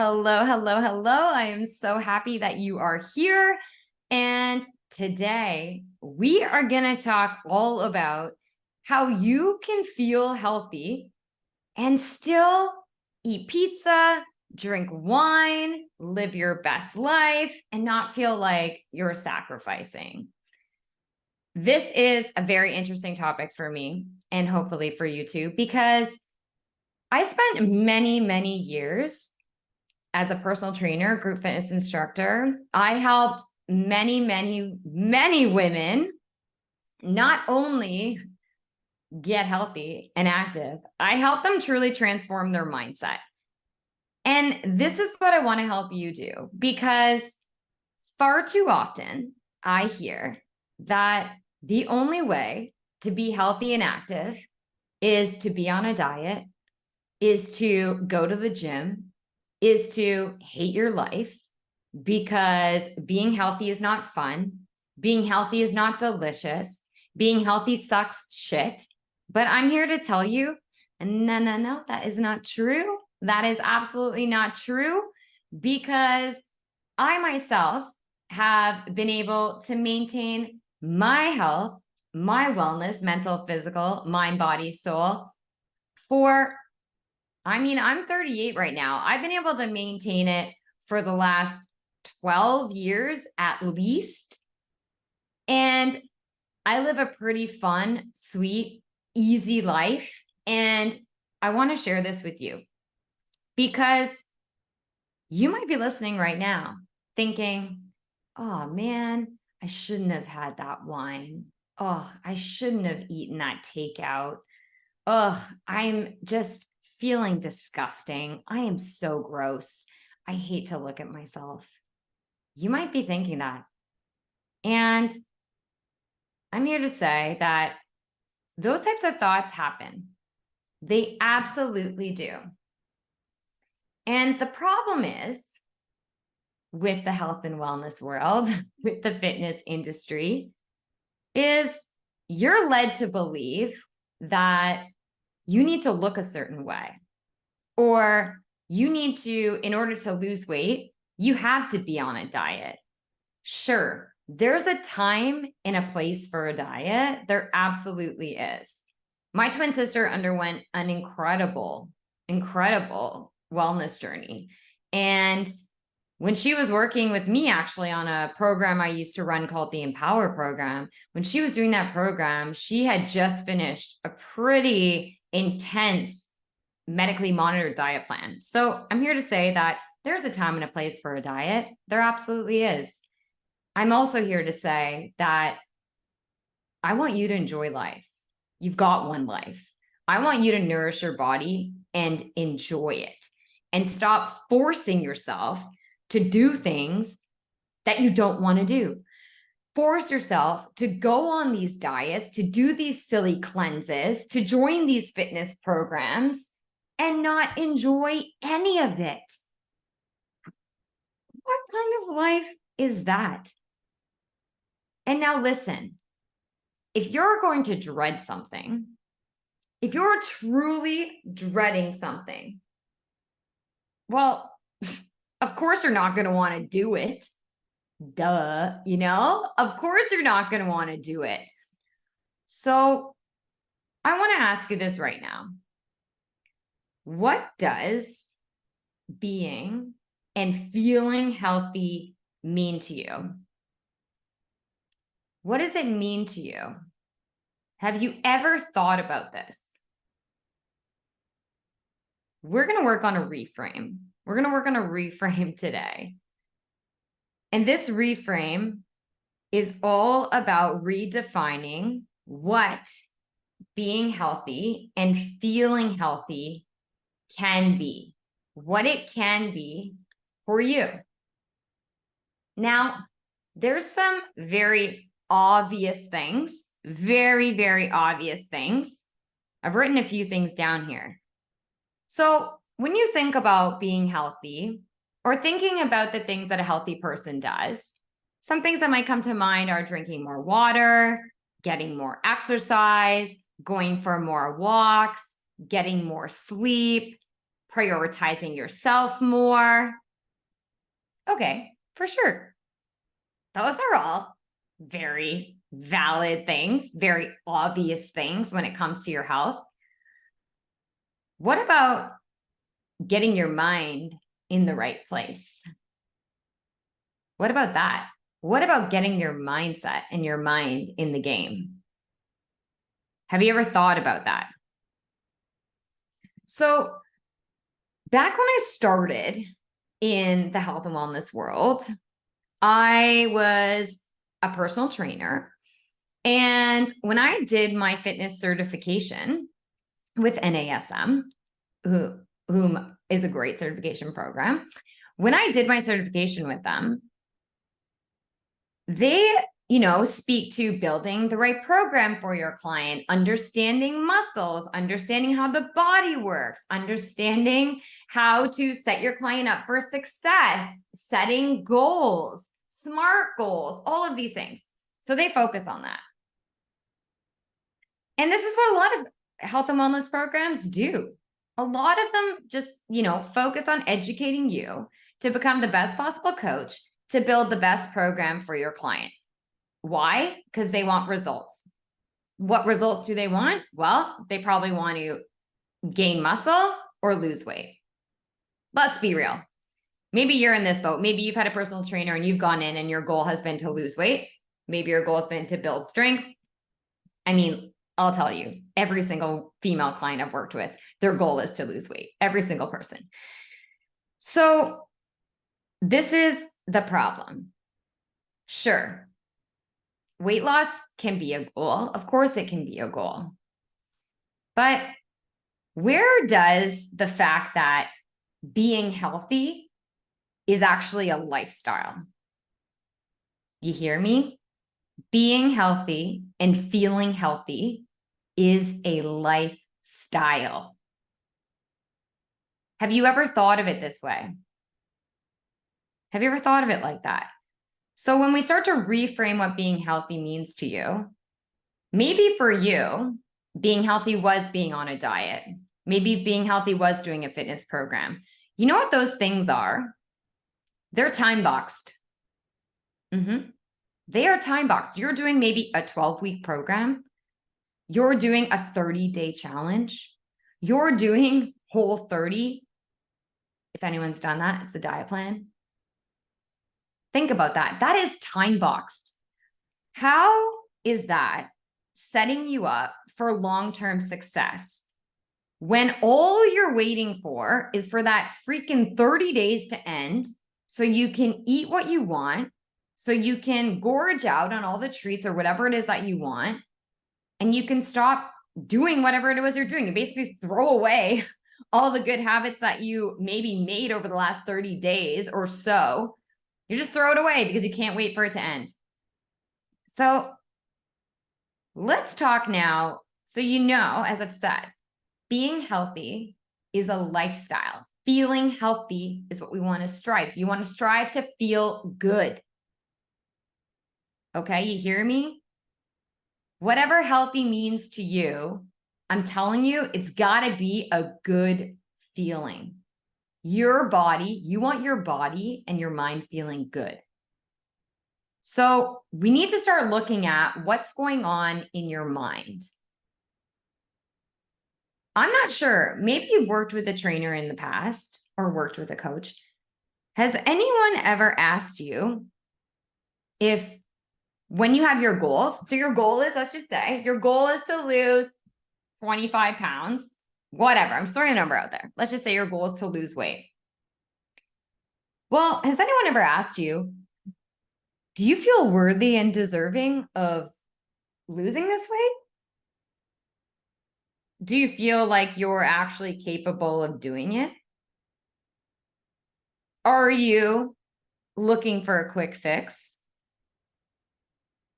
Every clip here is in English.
Hello, hello, hello. I am so happy that you are here. And today we are going to talk all about how you can feel healthy and still eat pizza, drink wine, live your best life, and not feel like you're sacrificing. This is a very interesting topic for me and hopefully for you too, because I spent many, many years as a personal trainer, group fitness instructor. I helped many, many, many women not only get healthy and active, I helped them truly transform their mindset. And this is what I want to help you do, because far too often I hear that the only way to be healthy and active is to be on a diet, is to go to the gym, is to hate your life, because being healthy is not fun. Being healthy is not delicious. Being healthy sucks shit. But I'm here to tell you, no, that is not true. That is absolutely not true, because I myself have been able to maintain my health, my wellness, mental, physical, mind, body, soul I'm 38 right now. I've been able to maintain it for the last 12 years at least. And I live a pretty fun, sweet, easy life. And I want to share this with you because you might be listening right now thinking, oh man, I shouldn't have had that wine. Oh, I shouldn't have eaten that takeout. Oh, I'm just feeling disgusting. I am so gross. I hate to look at myself. You might be thinking that. And I'm here to say that those types of thoughts happen. They absolutely do. And the problem is with the health and wellness world, with the fitness industry, is you're led to believe that you need to look a certain way, or you need to, in order to lose weight, you have to be on a diet. Sure, there's a time and a place for a diet. There absolutely is. My twin sister underwent an incredible wellness journey. And when she was working with me actually on a program I used to run called the Empower program, when she was doing that program, she had just finished a pretty intense medically monitored diet plan. So I'm here to say that there's a time and a place for a diet. There absolutely is. I'm also here to say that I want you to enjoy life. You've got one life. I want you to nourish your body and enjoy it, and stop forcing yourself to do things that you don't want to do. Force yourself to go on these diets, to do these silly cleanses, to join these fitness programs, and not enjoy any of it. What kind of life is that? And now listen, if you're going to dread something, if you're truly dreading something, well, of course you're not going to want to do it. Duh, of course you're not going to want to do it. So I want to ask you this right now. What does being and feeling healthy mean to you? What does it mean to you? Have you ever thought about this? We're going to work on a reframe. We're going to work on a reframe today. And this reframe is all about redefining what being healthy and feeling healthy can be, what it can be for you. Now, there's some very obvious things, very, very obvious things. I've written a few things down here. So when you think about being healthy, or thinking about the things that a healthy person does, some things that might come to mind are drinking more water, getting more exercise, going for more walks, getting more sleep, prioritizing yourself more? Okay, for sure. Those are all very valid things, very obvious things when it comes to your health. What about getting your mind in the right place? What about that? What about getting your mindset and your mind in the game? Have you ever thought about that? So, back when I started in the health and wellness world, I was a personal trainer. And when I did my fitness certification with NASM, whom is a great certification program, when I did my certification with them, they, speak to building the right program for your client, understanding muscles, understanding how the body works, understanding how to set your client up for success, setting goals, SMART goals, all of these things. So they focus on that. And this is what a lot of health and wellness programs do. A lot of them just, focus on educating you to become the best possible coach to build the best program for your client. Why? Because they want results. What results do they want? Well, they probably want to gain muscle or lose weight. Let's be real. Maybe you're in this boat. Maybe you've had a personal trainer and you've gone in and your goal has been to lose weight. Maybe your goal has been to build strength. I mean, I'll tell you, every single female client I've worked with, their goal is to lose weight. Every single person. So this is the problem. Sure, weight loss can be a goal. Of course it can be a goal. But where does the fact that being healthy is actually a lifestyle? You hear me? Being healthy and feeling healthy is a lifestyle. Have you ever thought of it this way? Have you ever thought of it like that? So when we start to reframe what being healthy means to you, maybe for you, being healthy was being on a diet. Maybe being healthy was doing a fitness program. You know what those things are? They're time boxed. They are time boxed. You're doing maybe a 12-week program. You're doing a 30-day challenge. You're doing Whole 30. If anyone's done that, it's a diet plan. Think about that. That is time boxed. How is that setting you up for long-term success when all you're waiting for is for that freaking 30 days to end so you can eat what you want, so you can gorge out on all the treats or whatever it is that you want, and you can stop doing whatever it was you're doing. You basically throw away all the good habits that you maybe made over the last 30 days or so. You just throw it away because you can't wait for it to end. So let's talk now. So as I've said, being healthy is a lifestyle. Feeling healthy is what we want to strive. You want to strive to feel good. Okay, you hear me? Whatever healthy means to you, I'm telling you, it's got to be a good feeling. Your body, you want your body and your mind feeling good. So we need to start looking at what's going on in your mind. I'm not sure. Maybe you've worked with a trainer in the past or worked with a coach. Has anyone ever asked you if when you have your goals, so your goal is, let's just say, your goal is to lose 25 pounds, whatever. I'm just throwing a number out there. Let's just say your goal is to lose weight. Well, has anyone ever asked you, do you feel worthy and deserving of losing this weight? Do you feel like you're actually capable of doing it? Are you looking for a quick fix?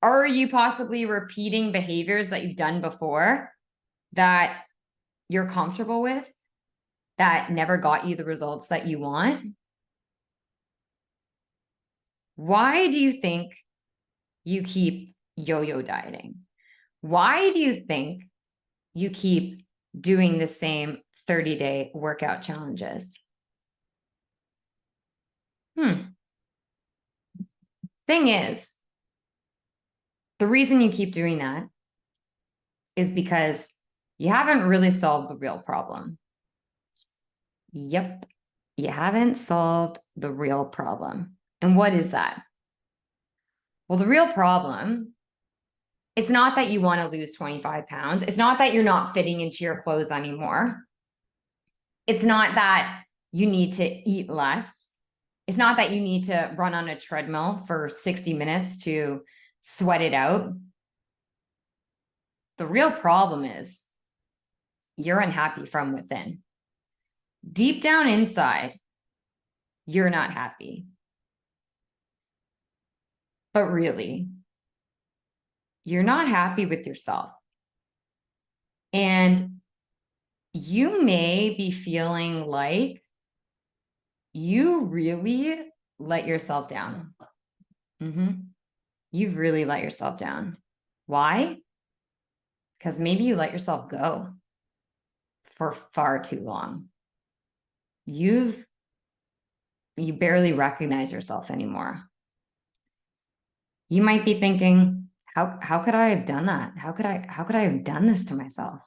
Are you possibly repeating behaviors that you've done before that you're comfortable with, that never got you the results that you want? Why do you think you keep yo-yo dieting? Why do you think you keep doing the same 30-day workout challenges. Thing is, the reason you keep doing that is because you haven't really solved the real problem. Yep, you haven't solved the real problem. And what is that? Well, the real problem, it's not that you want to lose 25 pounds. It's not that you're not fitting into your clothes anymore. It's not that you need to eat less. It's not that you need to run on a treadmill for 60 minutes to sweat it out. The real problem is you're unhappy from within. Deep down inside, you're not happy. But really, you're not happy with yourself. And you may be feeling like you really let yourself down. You've really let yourself down. Why? Because maybe you let yourself go for far too long. You barely recognize yourself anymore. You might be thinking, how could I have done that? How could I have done this to myself?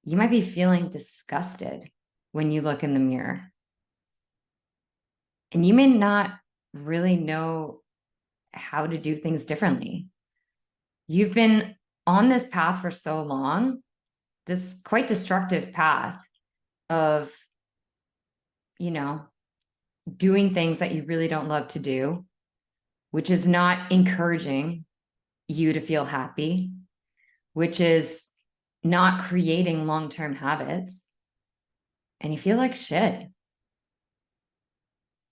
You might be feeling disgusted when you look in the mirror. And you may not really know how to do things differently. You've been on this path for so long, this quite destructive path of, doing things that you really don't love to do, which is not encouraging you to feel happy, which is not creating long-term habits, and you feel like shit.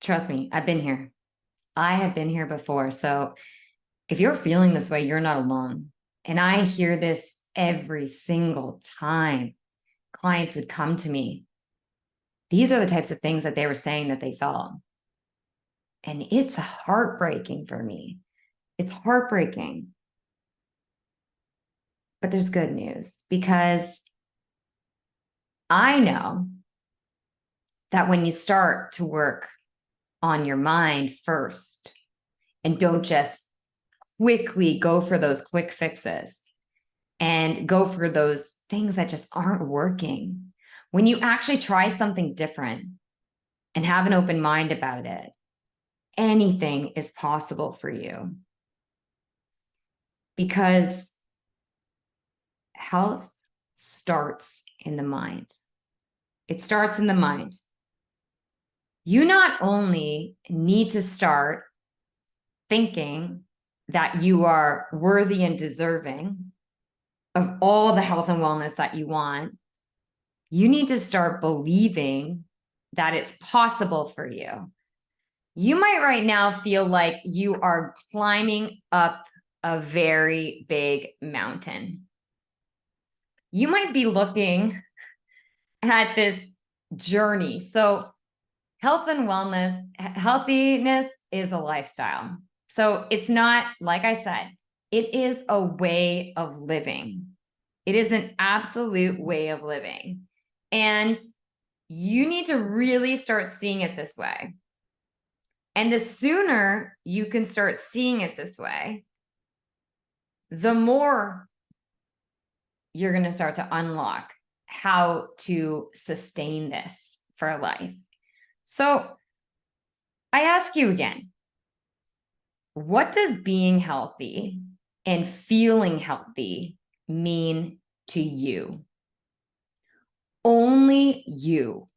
Trust me, I've been here. I have been here before. So if you're feeling this way, you're not alone. And I hear this every single time clients would come to me. These are the types of things that they were saying that they felt. And it's heartbreaking for me. It's heartbreaking. But there's good news, because I know that when you start to work on your mind first and don't just quickly go for those quick fixes and go for those things that just aren't working, when you actually try something different and have an open mind about it, anything is possible for you. Because health starts in the mind. It starts in the mind. You not only need to start thinking that you are worthy and deserving of all the health and wellness that you want, you need to start believing that it's possible for you. You might right now feel like you are climbing up a very big mountain. You might be looking at this journey. So health and wellness, healthiness is a lifestyle. So it's not, like I said, it is a way of living. It is an absolute way of living. And you need to really start seeing it this way. And the sooner you can start seeing it this way, the more you're going to start to unlock how to sustain this for life. So I ask you again, what does being healthy and feeling healthy mean to you? Only you.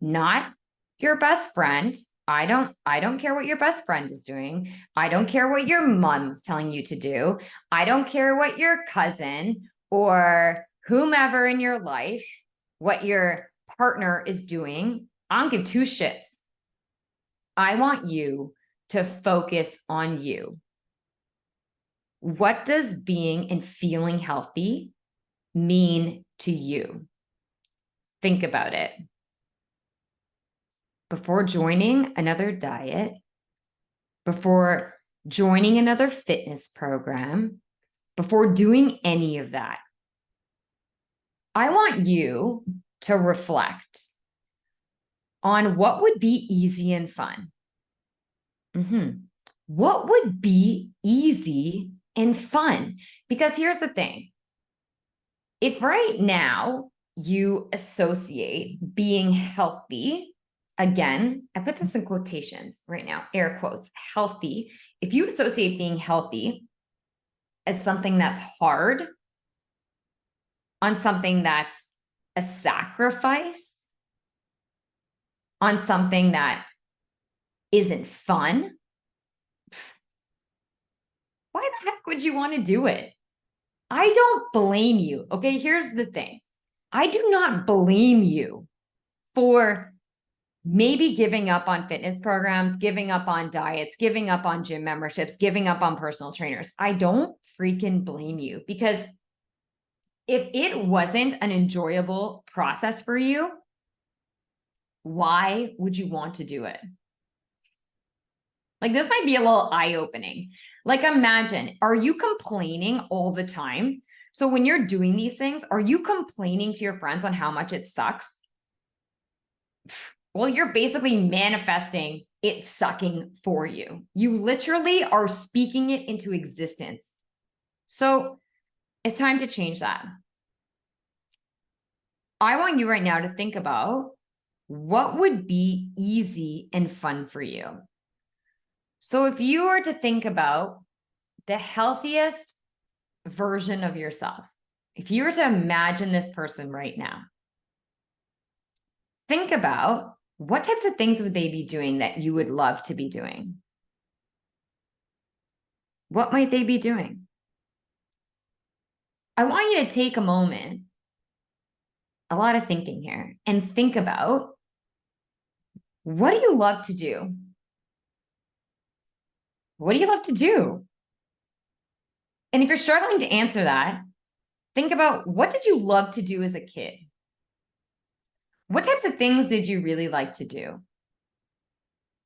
Not your best friend. I don't care what your best friend is doing. I don't care what your mom's telling you to do. I don't care what your cousin or whomever in your life, what your partner is doing. I don't give two shits. I want you to focus on you. What does being and feeling healthy mean to you? Think about it. Before joining another diet, before joining another fitness program, before doing any of that, I want you to reflect on what would be easy and fun. What would be easy and fun? Because here's the thing. If right now you associate being healthy, again, I put this in quotations right now, air quotes, healthy. If you associate being healthy as something that's hard, on something that's a sacrifice, on something that isn't fun, why the heck would you want to do it? I don't blame you. Okay, here's the thing. I do not blame you for maybe giving up on fitness programs, giving up on diets, giving up on gym memberships, giving up on personal trainers. I don't freaking blame you, because if it wasn't an enjoyable process for you, why would you want to do it? Like, this might be a little eye-opening. Like, imagine, are you complaining all the time? So when you're doing these things, are you complaining to your friends on how much it sucks? Well, you're basically manifesting it sucking for you. You literally are speaking it into existence. So it's time to change that. I want you right now to think about what would be easy and fun for you. So if you were to think about the healthiest version of yourself, if you were to imagine this person right now, think about what types of things would they be doing that you would love to be doing? What might they be doing? I want you to take a moment, a lot of thinking here, and think about, what do you love to do? What do you love to do? And if you're struggling to answer that, think about, what did you love to do as a kid? What types of things did you really like to do?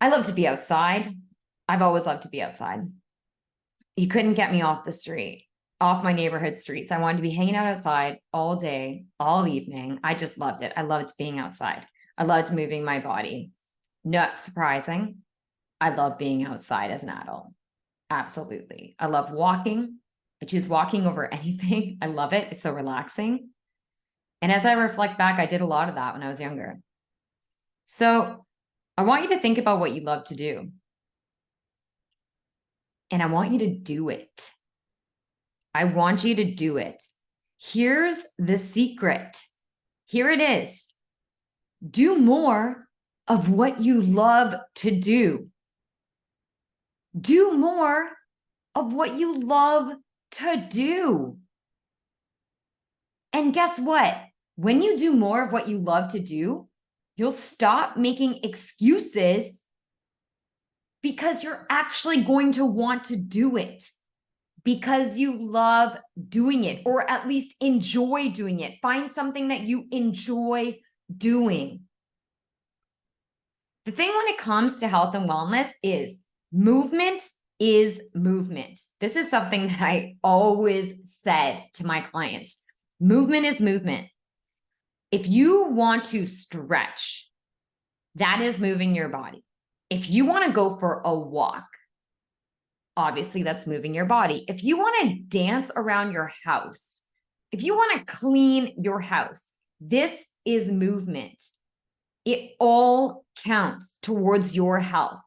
I love to be outside. I've always loved to be outside. You couldn't get me off the street, off my neighborhood streets. I wanted to be hanging out outside all day, all evening. I just loved it. I loved being outside. I loved moving my body. Not surprising. I love being outside as an adult. Absolutely. I love walking. I choose walking over anything. I love it. It's so relaxing. And as I reflect back, I did a lot of that when I was younger. So I want you to think about what you love to do. And I want you to do it. I want you to do it. Here's the secret. Here it is. Do more of what you love to do. Do more of what you love to do. And guess what? When you do more of what you love to do, you'll stop making excuses, because you're actually going to want to do it because you love doing it, or at least enjoy doing it. Find something that you enjoy doing. The thing when it comes to health and wellness is movement is movement. This is something that I always said to my clients. Movement is movement. If you want to stretch, that is moving your body. If you want to go for a walk, obviously that's moving your body. If you want to dance around your house, if you want to clean your house, this is movement. It all counts towards your health.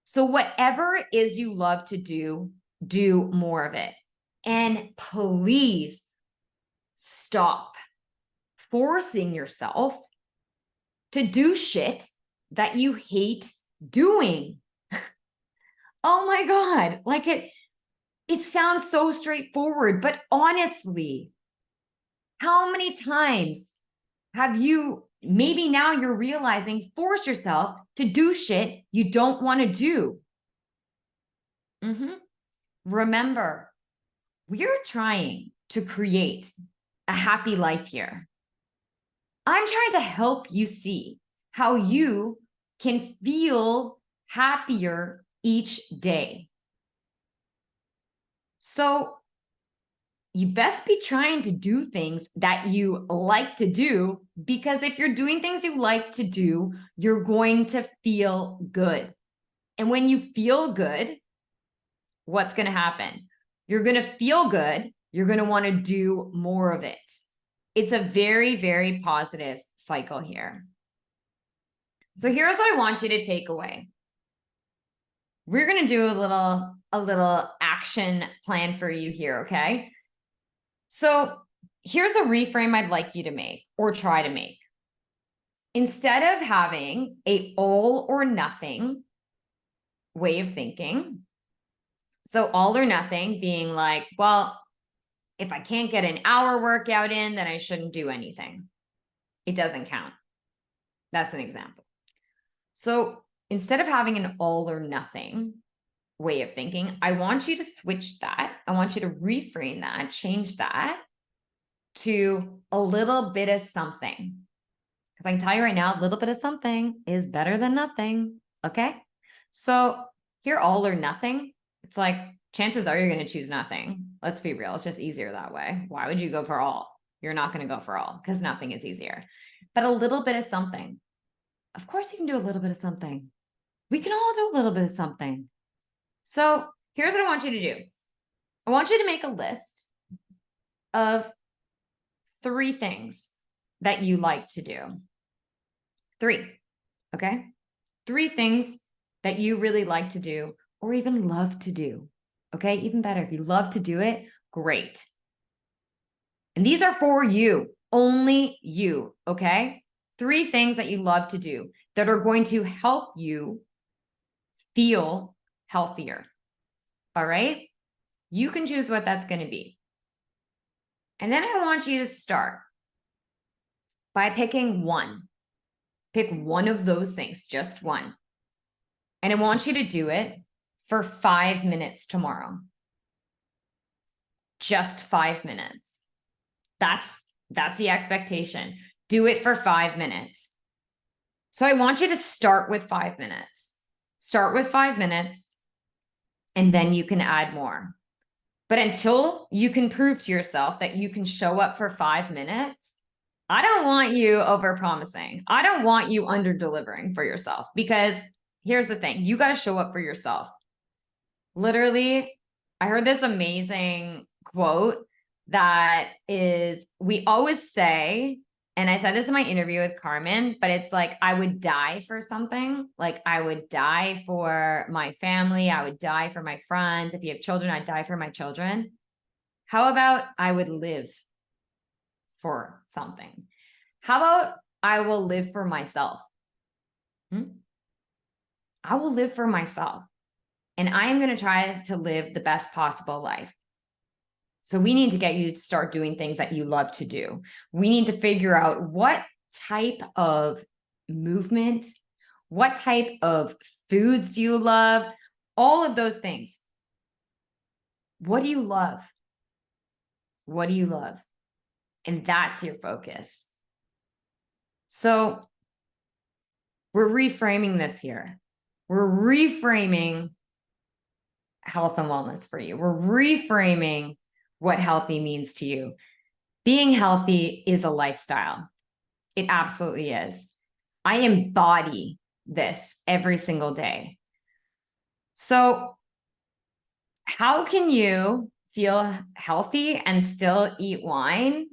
So whatever it is you love to do, do more of it. And please stop forcing yourself to do shit that you hate doing. Oh my God. Like, it sounds so straightforward, but honestly, how many times have you, maybe now you're realizing, force yourself to do shit you don't want to do? Remember, we're trying to create a happy life here. I'm trying to help you see how you can feel happier each day. So you best be trying to do things that you like to do, because if you're doing things you like to do, you're going to feel good. And when you feel good, what's going to happen? You're going to feel good. You're going to want to do more of it. It's a very, very positive cycle here. So here's what I want you to take away. We're going to do a little action plan for you here, okay? So here's a reframe I'd like you to make or try to make. Instead of having a all or nothing way of thinking, so all or nothing being like, well, if I can't get an hour workout in, then I shouldn't do anything. It doesn't count. That's an example. So instead of having an all or nothing way of thinking, I want you to switch that. I want you to reframe that, change that to a little bit of something. Because I can tell you right now, a little bit of something is better than nothing. Okay. So here, all or nothing, it's like chances are you're going to choose nothing. Let's be real. It's just easier that way. Why would you go for all? You're not going to go for all because nothing is easier. But a little bit of something. Of course, you can do a little bit of something. We can all do a little bit of something. So here's what I want you to do. I want you to make a list of 3 things that you like to do. 3, okay? 3 things that you really like to do or even love to do, okay? Even better, if you love to do it, great. And these are for you, only you, okay? 3 things that you love to do that are going to help you feel healthier, all right? You can choose what that's going to be. And then I want you to start by picking one. Pick one of those things, just one. And I want you to do it for 5 minutes tomorrow. Just 5 minutes. That's the expectation. Do it for 5 minutes. So I want you to start with 5 minutes. Start with 5 minutes, and then you can add more. But until you can prove to yourself that you can show up for 5 minutes, I don't want you over-promising. I don't want you under-delivering for yourself, because here's the thing. You got to show up for yourself. Literally, I heard this amazing quote that is, we always say, and I said this in my interview with Carmen, but it's like, I would die for something. Like I would die for my family. I would die for my friends. If you have children, I'd die for my children. How about I would live for something? How about I will live for myself? I will live for myself. And I am going to try to live the best possible life. So we need to get you to start doing things that you love to do. We need to figure out what type of movement, what type of foods do you love, all of those things. What do you love? What do you love? And that's your focus. So we're reframing this here. We're reframing health and wellness for you. We're reframing what healthy means to you. Being healthy is a lifestyle. It absolutely is. I embody this every single day. So how can you feel healthy and still eat wine,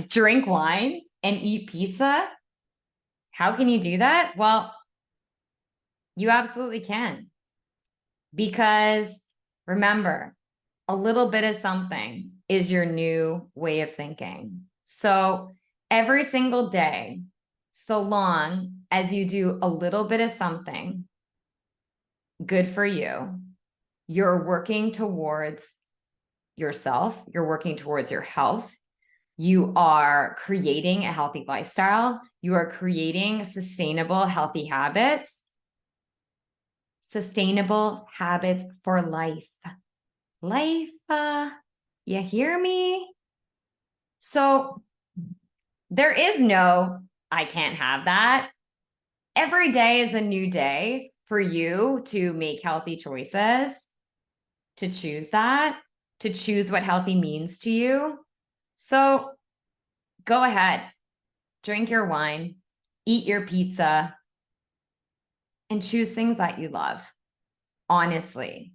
drink wine, and eat pizza? How can you do that? Well, you absolutely can. Because remember, a little bit of something is your new way of thinking. So every single day, so long as you do a little bit of something good for you, you're working towards yourself, you're working towards your health, you are creating a healthy lifestyle, you are creating sustainable, healthy habits. Sustainable habits for life. Life, you hear me? So there is no, I can't have that. Every day is a new day for you to make healthy choices. to choose that, to choose what healthy means to you. So go ahead, drink your wine, eat your pizza, and choose things that you love. Honestly,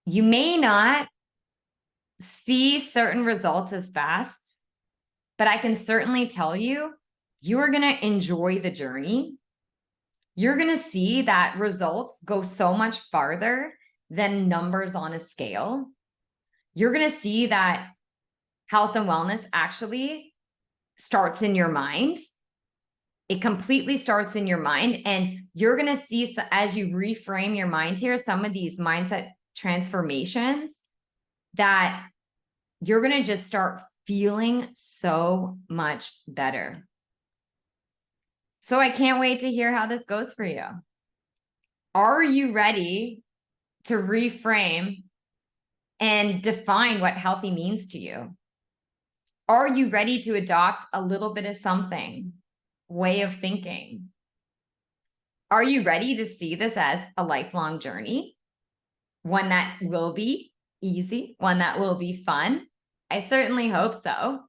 you may not see certain results as fast, but I can certainly tell you, you are going to enjoy the journey. You're going to see that results go so much farther than numbers on a scale. You're going to see that health and wellness actually starts in your mind. It completely starts in your mind. And you're going to see, as you reframe your mind here, some of these mindset transformations that you're going to just start feeling so much better. So I can't wait to hear how this goes for you. Are you ready to reframe and define what healthy means to you? Are you ready to adopt a little bit of something, way of thinking? Are you ready to see this as a lifelong journey? One that will be easy, one that will be fun? I certainly hope so.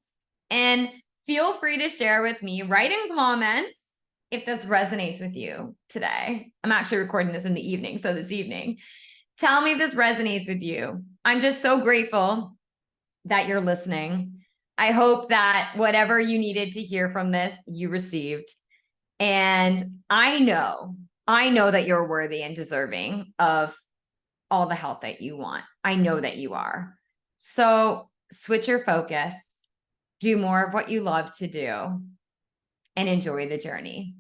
And feel free to share with me, write in comments if this resonates with you today. I'm actually recording this in the evening, so this evening. Tell me if this resonates with you. I'm just so grateful that you're listening. I hope that whatever you needed to hear from this, you received. And I know that you're worthy and deserving of all the health that you want. I know that you are. So switch your focus, do more of what you love to do, and enjoy the journey.